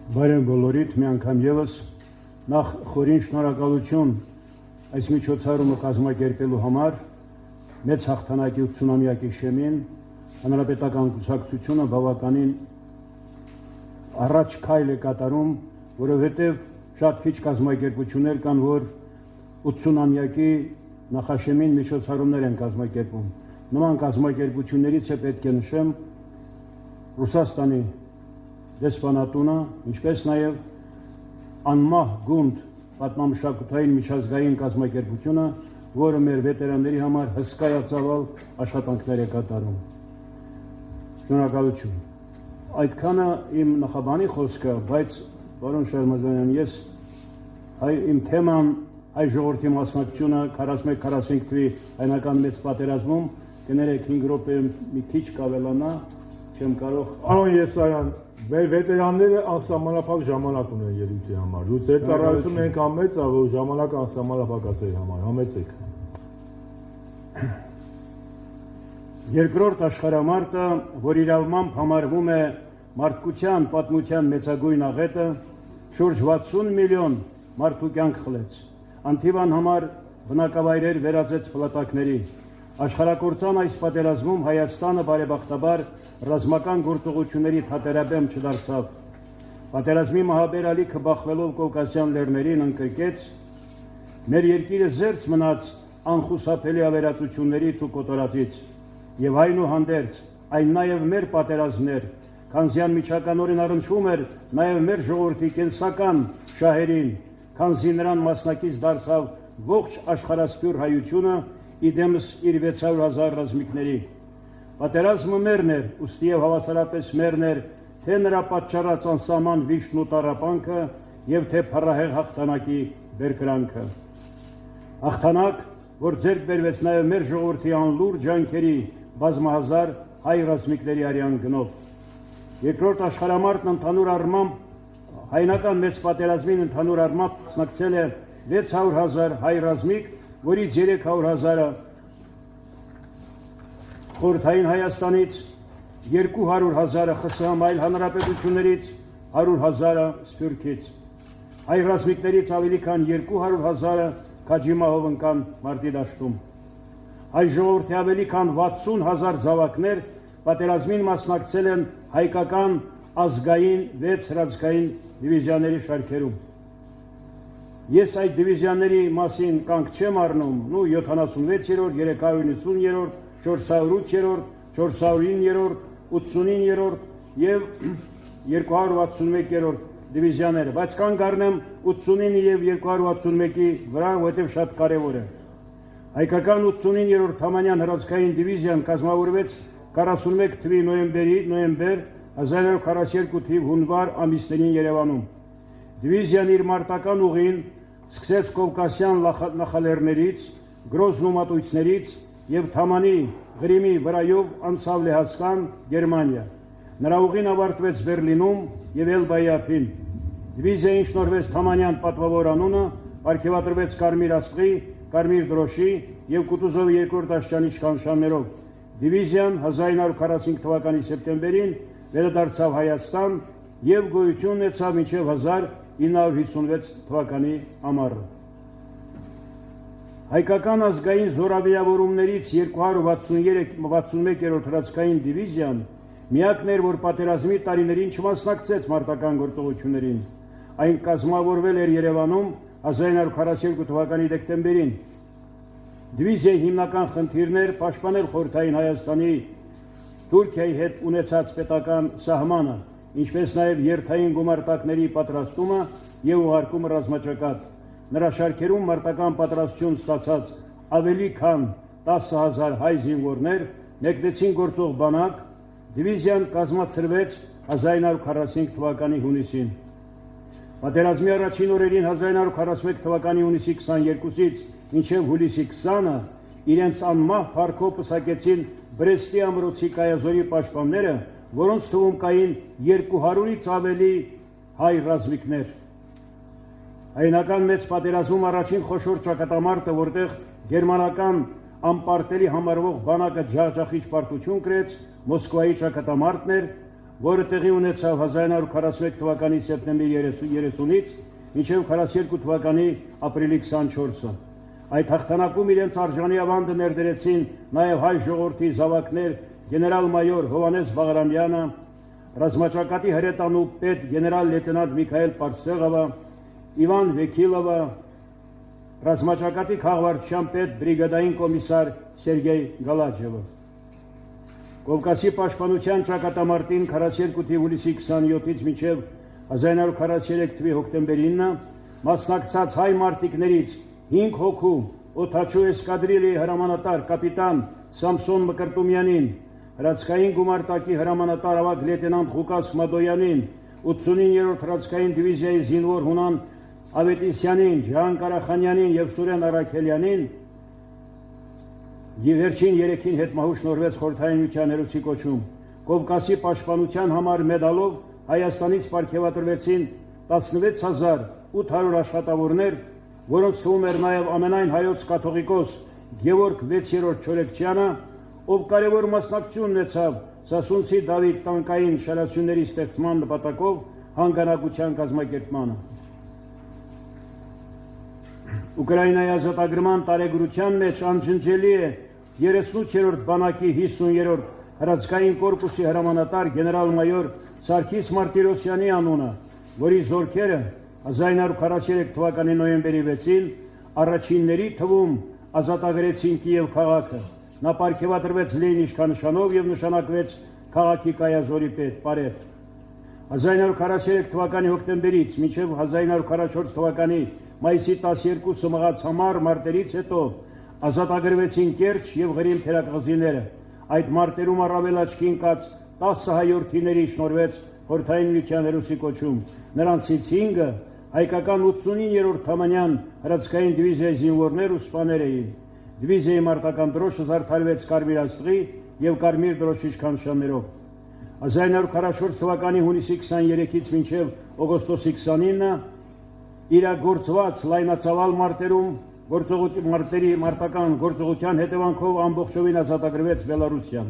Բարև բոլորիդ, մի անգամ ևս նախ խորին շնորհակալություն այս միջոցառումը կազմակերպելու համար մեծ հաղթանակի 80-ամյակի շեմին հանրապետական կուսակցությունը բավականին առաջ քայլ է կատարում, որովհետև շատ քիչ կազմակերպություններ կան, որ 80-ամյակի նախաշեմին միջոցառումներ են կազմակերպում։ Նման կազմակերպություններից է պետք է նշեմ Ռուսաստանի դեսպանատունը, ինչպես նաև անմահ գունդ պատմամշակութային միջազգային կազմակերպությունը, որը մեր վետերանների համար հսկայածավալ աշխատանքներ է կատարում։ Շնորհակալություն։ Այդքանը իմ նախաբանի խոսքը, բայց պարոն Շարմազանյան, ես իմ թեման հայ ժողովրդի մասնակցությունը 41-45 թվի հայնական մեծ պատերազմում կներեք 5 րոպե մի քիչ կավելանա, չեմ կարող։ Պարոն Եսայան, մեր վետերանները անսահմանափակ ժամանակ ունեն ելույթի համար։ Դու ձեր ծառայությունն այնքան մեծ է, որ ժամանակը անսահմանափակ է ձեր համար, համեցեք։ Երկրորդ աշխարհամարտը, որ իրավամբ համարվում է մարդկության պատմության մեծագույն աղետը, շուրջ 60 միլիոն մարդու կյանք խլեց։ Անթիվան համար բնակավայրեր վերածեց փլատակների։ Աշխարհակորցան այս պատերազմում Հայաստանը բարեբախտաբար ռազմական գործողությունների թատերաբեմ չդարձավ։ Պատերազմի մահաբեր ալիքը բախվելով Կովկասյան լեռներին ընկրկեց, մեր երկիրը զերծ մնաց անխուսափելի ավերածություններից ու կոտորածից, եւ այնուհանդերձ այն նաեւ մեր պատերազմներ, քանզի անմիջականորեն առնչվում էր նաեւ մեր ժողովրդի կենսական շահերին, քանզի նրան մասնակից դարձավ ողջ աշխարհասփյուր հայությունը իդեմս իր 600,000 ռազմիկների։ Պատերազմը մերն էր, ուստի եւ հավասարապես մերն էր, թե նրա պատճառած անսահման վիշտն ու տառապանքը եւ թե փառահեղ հաղթանակի բերկրանքը։ Հաղթանակ, որ ձեռք բերվեց նաեւ մեր ժողովրդի անլուրջ ջանքերի բազմահազար հայ ռազմիկների արյան գնով։ Երկրորդ աշխարհամարտն ընդհանուր առմամբ հայնական մեծ պատերազմին ընդհանուր առմամբ մասնակցել է 600,000 հայ ռազմիկ, որից 300,000-ը խորհրդային Հայաստանից, 200,000-ը ԽՍՀՄ այլ հանրապետություններից, 100,000-ը Սփյուռքից։ Հայ ռազմիկներից ավելի քան 200,000-ը Քաջիմահով ընկան մարտի դաշտում։ Հայ ժողովրդի ավելի քան 60,000 զավակներ պատերազմին մասնակցել են հայկական ազգային 6 հրաձգային դիվիզիաների շարքերում։ Ես այդ դիվիզիաների մասին կանգ չեմ առնում, 76-րդ, 390-րդ, 408-րդ, 409-րդ, 89-րդ եւ 261-րդ դիվիզիաները, բայց կանգ առնեմ 89 եւ 261-ի վրա, որովհետեւ շատ կարեւոր է։ Հայկական 89-րդ Թամանյան հրաձգային դիվիզիան կազմավորվեց 41 թվի նոյեմբեր 1942 թվի հունվար ամիսներին Երևանում։ Դիվիզիան իր մարտական ուղին սկսեց Կովկասյան նախալեռներից, Գրոզնու մատույցներից եւ Թամանի Ղրիմի վրայով անցավ Լեհաստան, Գերմանիա։ Նրա ուղին ավարտվեց Բերլինում եւ Էլբայի ափին։ Դիվիզիային շնորհվեց Թամանյան պատվավոր անունը, արգելադրվեց Կարմիր աստղի, Կարմիր դրոշի եւ Կուտուզովի երկրորդ աշճանի իշխանշաններով։ Դիվիզիան 1945 թվականի սեպտեմբերին վերադարձավ Հայաստան եւ գոյություն ունեցավ մինչեւ 1956 թվականի ամառը։ Հայկական ազգային զորավիավորումներից 261-րդ հրաձգային դիվիզիան միակն էր, որ պատերազմի տարիներին չմասնակցեց մարտական գործողություններին։ Այն կազմավորվել էր Երևանում 1942 թվականի դեկտեմբերին։ Դիվիզիայի հիմնական խնդիրներ պաշտպանել խորհրդային Հայաստանի Թուրքիայի հետ ունեցած պետական սահմանը, ինչպես նաև երթային գումարտակների պատրաստումը եւ ուղարկումը ռազմաճակատ։ Նրա շարքերում մարտական պատրաստություն ստացած ավելի քան 10,000 հայ զինվորներ մեկնեցին գործող բանակ, դիվիզիան կազմացրվեց 1945 թվականի հունիսին։ Պատերազմի առաջին օրերին 1941 թվականի հունիսի 22-ից մինչև հուլիսի 20-ը իրենց անմահ փառքով պսակեցին Բրեստի ամրոցի կայազորի պաշտպանները, որոնց թվում կային 200-ից ավելի հայ ռազմիկներ։ Հայնական մեծ պատերազմում առաջին խոշոր ճակատամարտը, որտեղ գերմանական անպարտելի համարվող բանակը ջախջախիչ պարտություն կրեց, Մոսկվայի ճակատամարտն էր, որը տեղի ունեցավ 1941 թվականի սեպտեմբերի 30-ից մինչև 42 թվականի ապրիլի 24-ը։ Այդ հաղթանակում իրենց արժանի ավանդը ներդրեցին նաև հայ ժողովրդի զավակներ գեներալ-մայոր Հովհաննես Բաղրամյանը, ռազմաճակատի հրետանու պետ գեներալ-լեյտենանտ Միքայել Պարսեղովը, Իվան Վեքիլովը, ռազմաճակատի քաղաքվարչության պետ բրիգադային կոմիսար Սերգեյ Գալաջևը։ Կովկասի պաշտպանության ճակատամարտին 42-ի հուլիսի 27-ից մինչև 1943 թվականի հոկտեմբերի 9-ը մասնակցած հայ մարտիկներից 5 հոգու օդաչու էսկադրիլի հրամանատար կապիտան Սամսոն Մկրտումյանին, հրացքային գումարտակի հրամանատար ավագ լեյտենանտ Ղուկաս Մադոյանին, 89-րդ հրացքային դիվիզիայի զինվոր Հունան Ավետիսյանին, Ջահան Կարախանյանին եւ Սուրեն Արաքելյանին վերջին 3-ին հետմահու շնորհվեց Խորհրդային Միության հերոսի կոչում։ Կովկասի պաշտպանության համար մեդալով Հայաստանից պարգևատրվեցին 16800 աշխատավորներ, որոնց թվում էր նաև ամենայն հայոց կաթողիկոս Գևորգ 6-րդ Չորեքչյանը, ով կարևոր մասնակցություն ունեցավ Սասունցի Դավիթ տանկային շարասյունների ստեղծման նպատակով հանգանակության կազմակերպմանը։ Ուկրաինայի ազատագրման տարեգրության մեջ անջնջելի է 38-րդ բանակի 50-րդ հրացքային կորպուսի հրամանատար գեներալ-մայոր Սարգիս Մարտիրոսյանի անունը, որի զորքերը 1943 թվականի նոյեմբերի 6-ին առաջինների թվում ազատագրեցին Կիև քաղաքը։ Նա պարգևատրվեց Լենին իշխանանշանով եւ նշանակվեց քաղաքի կայազորի պետ Պարետ։ 1943 թվականի հոկտեմբերից մինչև 1944 թվականի մայիսի 12-ը մղած համառ մարտերից հետո ազատագրվեցին Կերճ եւ Ղրիմ թերակղզիները։ Այդ մարտերում առավել աչքի ընկած 10 հայորդիների շնորհվեց Խորհրդային Միության հերոսի կոչում։ Նրանցից 5-ը հայկական 89-րդ Թամանյան հրացքային դիվիզիայի զինվորներ ու սպաներ էին։ Դիվիզիայի մարտական դրոշը զարդարվեց կարմիր աստղի եւ կարմիր դրոշի իշխանանշաններով։ 1944 թվականի հունիսի 23-ից մինչև օգոստոսի 29-ը իրագործված լայնածավալ մարտական գործողության հետևանքով ամբողջովին ազատագրվեց Բելարուսիան։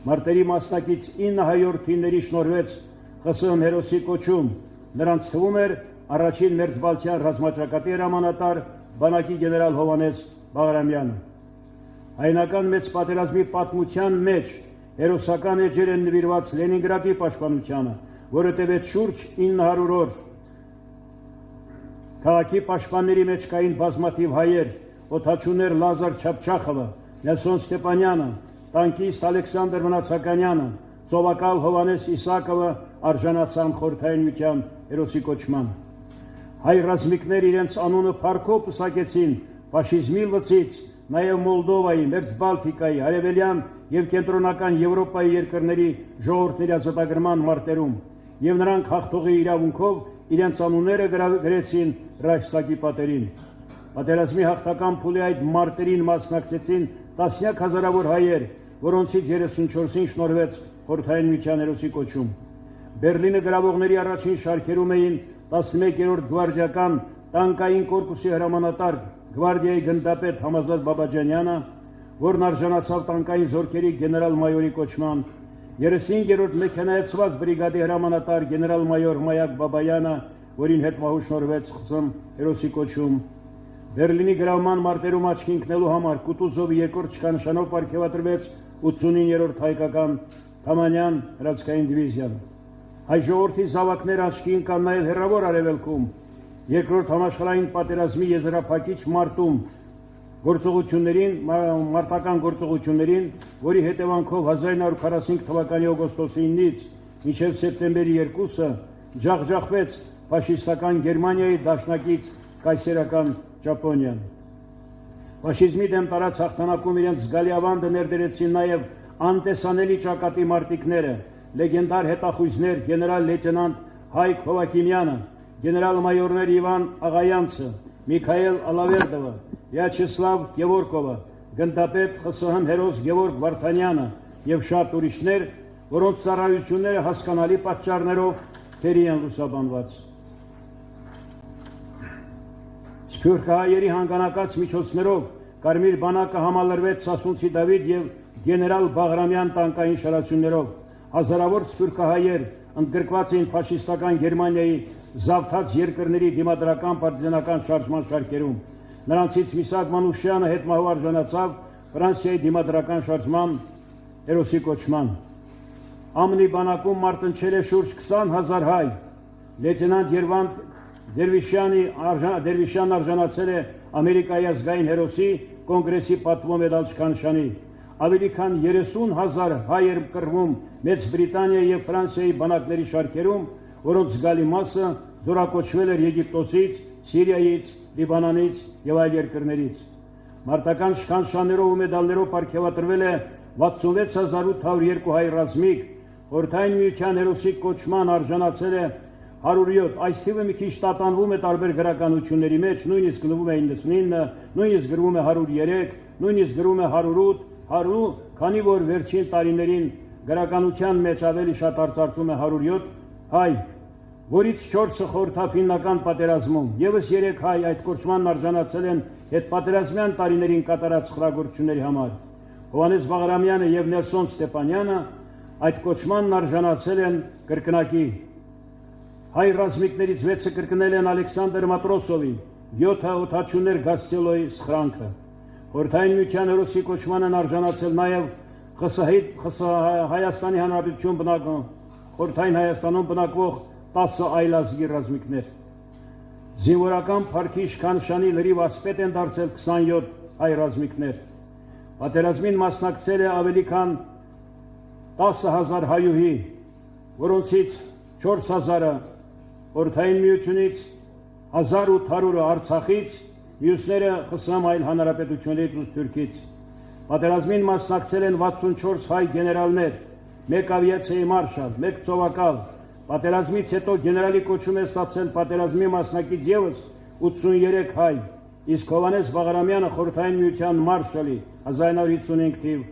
Մարտերի մասնակից 9 հայորդիների շնորհվեց ԽՍՀՄ հերոսի կոչում։ Նրանց թվում էր առաջին մերձբալթյան ռազմաճակատի հրամանատար բանակի գեներալ Հովհաննես Բաղրամյանը։ Հայնական մեծ պատերազմի պատմության մեջ հերոսական էջեր են նվիրված Լենինգրադի պաշտպանությանը, որը տևեց շուրջ 900 օր։ Քաղաքի պաշտպանների մեջ կային բազմաթիվ հայեր, օդաչուներ Լազար Չապչախովը, Նելսոն Ստեփանյանը, տանկիստ Ալեքսանդր Մնացականյանը, ծովակալ Հովհաննես Իսակովը արժանացան Խորհրդային Միության հերոսի կոչման։ Հայ ռազմիկներ իրենց անունը փառքով պսակեցին ֆաշիզմի լծից, նաև Մոլդովայի, Մերձբալթիկայի, Արևելյան եւ Կենտրոնական Եվրոպայի երկրների ժողովուրդների ազատագրման մարտերում, եւ նրանք հաղթողի իրավունքով իրենց անունները գրեցին Ռայխստագի պատերին։ Պատերազմի հաղթական փուլի այդ մարտերին մասնակցեցին տասնյակ հազարավոր հայեր, որոնցից 34-ին շնորհվեց Խորհրդային Միության հերոսի կոչում։ Բերլինը գրավողների առաջին շարքերում էին 11-րդ գվարդիական տանկային կորպուսի հրամանատար գվարդիայի գնդապետ Համազատ Բաբաջանյանը, որն արժանացավ տանկային զորքերի գեներալ-մայորի կոչման, 35-րդ մեքենայացված բրիգադի հրամանատար գեներալ-մայոր Մայակ Բաբայանը, որին հետմահու շնորհվեց ԽՍՀՄ հերոսի կոչում։ Բերլինի գրավման մարտերում աչքի ընկնելու համար Կուտուզովի երկրորդ իշխանանշանով պարգևատրվեց 89-րդ հայկական Թամանյան հրացքային դիվիզիան։ Հայ ժողովրդի զավակներ աչքի ընկան նաև հեռավոր արևելքում։ Երկրորդ համաշխարհային պատերազմի եզրափակիչ մարտում մարտական գործողություններին, որի հետևանքով 1945 թվականի օգոստոսի 9-ից մինչև սեպտեմբերի 2-ը ջախջախվեց ֆաշիստական Գերմանիայի դաշնակից կայսերական Ճապոնիան։ Ֆաշիզմի դեմ տարած հաղթանակում իրենց զգալի ավանդը ներդրեցին նաև անտեսանելի ճակատի մարտիկները, լեգենդար հետախույզներ գեներալ-լեյտենանտ Հայկ Հովակիմյանը, գեներալ-մայորներ Իվան Աղայանցը, Միքայել Ալավերդովը, Վյաչեսլավ Գևորգովը, գնդապետ ԽՍՀՄ հերոս Գևորգ Վարդանյանը եւ շատ ուրիշներ, որոնց ծառայությունները հասկանալի պատճառներով թերի են լուսաբանված։ Սփյուռքահայերի հանգանակած միջոցներով Կարմիր բանակը համալրվեց Սասունցի Դավիթ եւ գեներալ Բաղրամյան տանկային շարասյուններով։ Հազարավոր սփյուռքահայեր ընդգրկված էին ֆաշիստական Գերմանիայի զավթած երկրների դիմադրական պարտիզանական շարժման շարքերում։ Նրանցից Միսակ Մանուշյանը հետմահու արժանացավ Ֆրանսիայի դիմադրական շարժման հերոսի կոչման։ ԱՄՆ-ի բանակում մարտնչել է շուրջ 20,000 հայ։ Լեյտենանտ Երվանդ Դերվիշյանն արժանացել է Ամերիկայի ազգային հերոսի կոնգրեսի պատվո մեդալ շքանշանի։ Ավելի քան 30,000 հայ էր կռվում Մեծ Բրիտանիայի և Ֆրանսիայի բանակների շարքերում, որոնց զգալի մասը զորակոչվել էր Եգիպտոսից, Սիրիայից, Լիբանանից և այլ երկրներից։ Մարտական շքանշաններով ու մեդալներով պարգևատրվել է 66,802 հայ ռազմիկ, Խորհրդային Միության հերոսի կոչման արժանացել է 107, այս թիվը մի քիչ տատանվում է տարբեր գրականությունների մեջ, նույնիսկ գրվում է 99, նույնիսկ գրվում է 103, նույնիսկ գրվում է 108, 100, քանի որ վերջին տարիներին գրականության մեջ ավելի շատ արծարծում է 107 հայ, որից 4-ը խորհրդաֆիննական պատերազմում, ևս 3 հայ այդ կոչմանն արժանացել են հետպատերազմյան տարիներին կատարած խրագործությունների համար։ Հովհաննես Բաղրամյանը և Նելսոն Ստեփանյանը այդ կոչմանն արժանացել են կրկնակի։ Հայ ռազմիկներից 6-ը կրկնել են Ալեքսանդր Մատրոսովի, 7-ը Օթաչուներ Գասցելոյի սխրանքը։ Խորհրդային Միության հերոսի կոչմանն արժանացել նաև Հայաստանի Հանրապետություն Խորհրդային Հայաստանում բնակվող 10 այլ ազգի ռազմիկներ։ Զինվորական փառքի շքանշանի լրիվ ասպետ են դարձել 27 հայ ռազմիկներ։ Պատերազմին մասնակցել է ավելի քան 10,000 հայուհի, որոնցից 4,000-ը Խորհրդային Միությունից, 1,800-ը Արցախից, մյուսները ԽՍՀՄ այլ հանրապետություններից ու Թուրքից։ Պատերազմին մասնակցել են 64 հայ գեներալներ, 1 ավիացիայի մարշալ, 1 ծովակալ։ Պատերազմից հետո գեներալի կոչում է ստացել պատերազմի մասնակից ևս 83 հայ, իսկ Հովհաննես Բաղրամյանը Խորհրդային Միության մարշալի 1955 թիվ,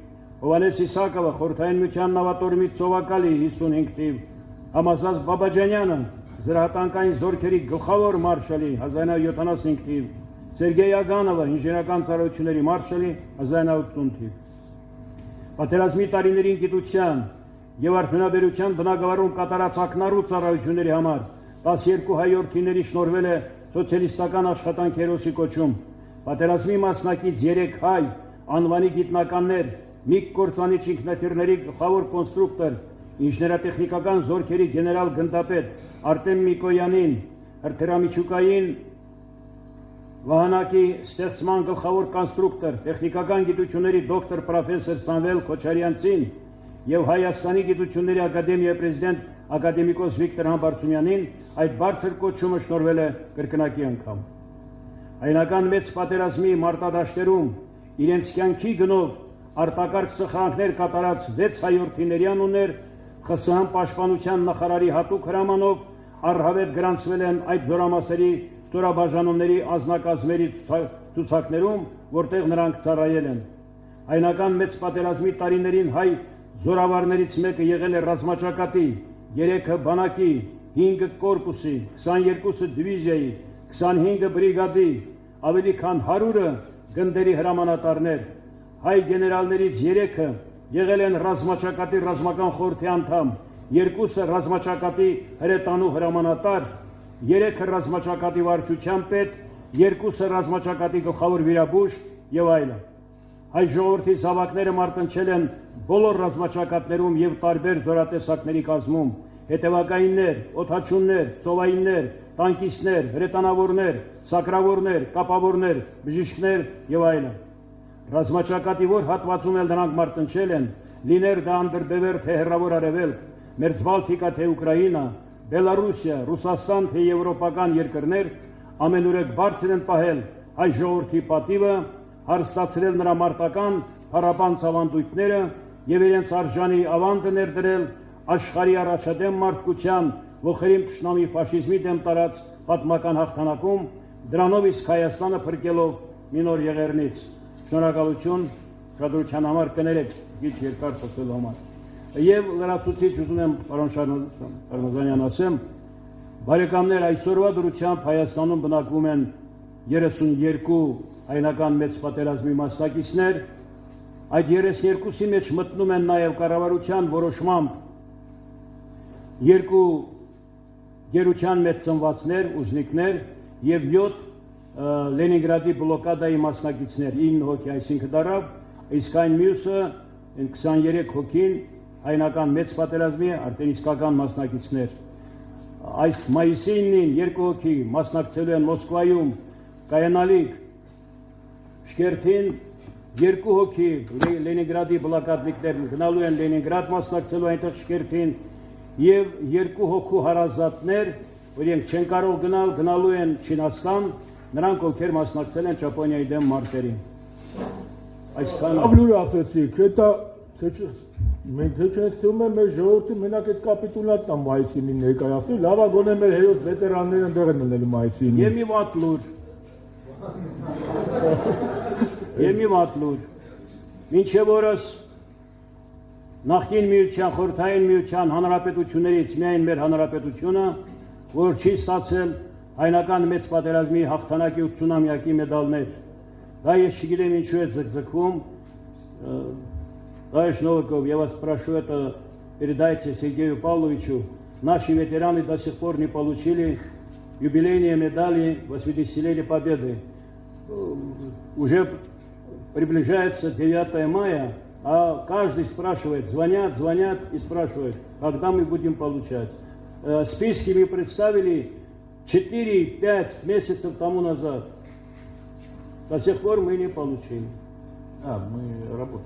Հովհաննես Իսակովը Խորհրդային Միության նավատորմի ծովակալի 55 թիվ, Համազած Բաբաջանյանը զրահատանկային զորքերի գլխավոր մարշալի 1975 թիվ, Սերգեյ Ագանովը ինժեներական ծառայությունների մարշալի 1980 թիվ։ Պատերազմի տարիներին գիտության և արդյունաբերության բնագավառում կատարած ակնառու ծառայությունների համար 12 հայ որդիների շնորհվել է սոցիալիստական աշխատանքի հերոսի կոչում։ Պատերազմի մասնակից 3 հայ անվանի գիտնականներ, ՄԻԳ կործանիչ ինքնաթիռների գլխավոր կոնստրուկտոր, ինժեներատեխնիկական զորքերի գեներալ գնդապետ Արտեմ Միկոյանին, հրթիռամիջուկային վահանակի ստեղծման գլխավոր կոնստրուկտոր, տեխնիկական գիտությունների դոկտոր պրոֆեսոր Սամվել Քոչարյանցին և Հայաստանի գիտությունների ակադեմիայի պրեզիդենտ ակադեմիկոս Վիկտոր Համբարձումյանին այդ բարձր կոչումը շնորհվել է կրկնակի անգամ։ Հայնական մեծ պատերազմի մարտադաշտերում իրենց կյանքի գնով արտակարգ սխրանքներ կատարած 6 հայորդիների անուններ ԽՍՀՄ պաշտպանության նախարարի հատուկ հրամանով առհավետ գրանցվել են այդ զորամասերի ստորաբաժանումների անձնակազմերի ցուցակներում, որտեղ նրանք ծառայել են։ Հայնական մեծ պատերազմի տարիներին հայ զորավարներից մեկը եղել է ռազմաճակատի, 3-ը բանակի, 5-ը կորպուսի, 22-ը դիվիզիայի, 25-ը բրիգադի, ավելի քան 100-ը գնդերի հրամանատարներ։ Հայ գեներալներից 3-ը եղել են ռազմաճակատի ռազմական խորհրդի անդամ, 2-ը ռազմաճակատի հրետանու հրամանատար, 3-ը ռազմաճակատի վարչության պետ, 2-ը ռազմաճակատի գլխավոր վիրաբույժ և այլն։ Հայ ժողովրդի զավակները մարտնչել են բոլոր ռազմաճակատներում և տարբեր զորատեսակների կազմում, հետևակայիններ, օդաչուններ, ծովայիններ, տանկիստներ, հրետանավորներ, սակրավորներ, կապավորներ, բժիշկներ և այլն։ Ռազմաճակատի որ հատվածում էլ նրանք մարտնչել են, լիներ դա Անդրբևեր թե Հեռավոր Արևելք, Մերձբալթիկա թե Ուկրաինա, Բելարուսիա, Ռուսաստան թե եվրոպական երկրներ, ամենուրեք բարձր են պահել հայ ժողովրդի պատիվը, հարստացրել նրա մարտական փառաբանց ավանդույթները և իրենց արժանի ավանդը ներդրել աշխարհի առաջադեմ մարդկության ողերիմ թշնամի ֆաշիզմի դեմ տարած պատմական հաղթանակում, դրանով իսկ Հայաստանը փրկելով մի նոր եղեռնից։ Շնորհակալություն, շնորհադրության համար կներեք գիչ երկար խոսելու համար։ Եվ լրացուցիչ ուզում եմ պարոն Շարմազանյան ասեմ, բարեկամներ, այսօրվա դրությամբ Հայաստանում բնակվում են 32 հայնական մեծ պատերազմի մասնակիցներ, այդ 32-ի մեջ մտնում են նաև կառավարության որոշմամբ 2 գերության մեծ ծնվածներ, ուժնիկներ եւ 7 Լենինգրադի բլոկադայի մասնակիցներ 9 հոգի, այսինքն դարավ, իսկ այն մյուսը 23 հոգին հայնական մեծ պատերազմի արդեն իսկական մասնակիցներ։ Այս մայիսի 9-ին 2 հոգի մասնակցելու են Մոսկվայում կայանալիք Շքերթին, 2 հոգի Լենինգրադի բլոկադնիկներ գնալու են Լենինգրադ մասնակցելու այնտեղ Շքերթին եւ 2 հոգու հարազատներ, որ իրենք չեն կարող գնալ, գնալու են Չինաստան, նրանք ովքեր մասնակցել են Ճապոնիայի դեմ մարտերին։ Այսքանը Ավլուր ասեցիք, դա մենք թե չեմ մեր ժողովրդի մենակ այդ կապիտուլան տամ մայիսի 9-ին ներկայացնի, լավա գոնե մեր հերոս վետերանները ընդեղ են մնելու մայիսի 9-ին։ Եվ մի վատ լուր։ Մինչև օրս նախկին միության, խորհրդային միության հանրապետություններից միայն մեր հանրապետությունը, որ չի ստացել հայնական մեծ պատերազմի հաղթանակի 80-ամյակի մեդալներ։ Да, я չգիտեմ ինչու է ձգձգվում, товарищ Новиков, я вас прошу это передайте Сергею Павловичу. Наши ветераны до сих пор не получили юбилейные медали 80-летия Победы. Уже приближается 9 мая, а каждый спрашивает, звонят и спрашивают, когда мы будем получать. Списки мы представили 4-5 месяцев тому назад. До сих пор мы не получили. Мы работаем.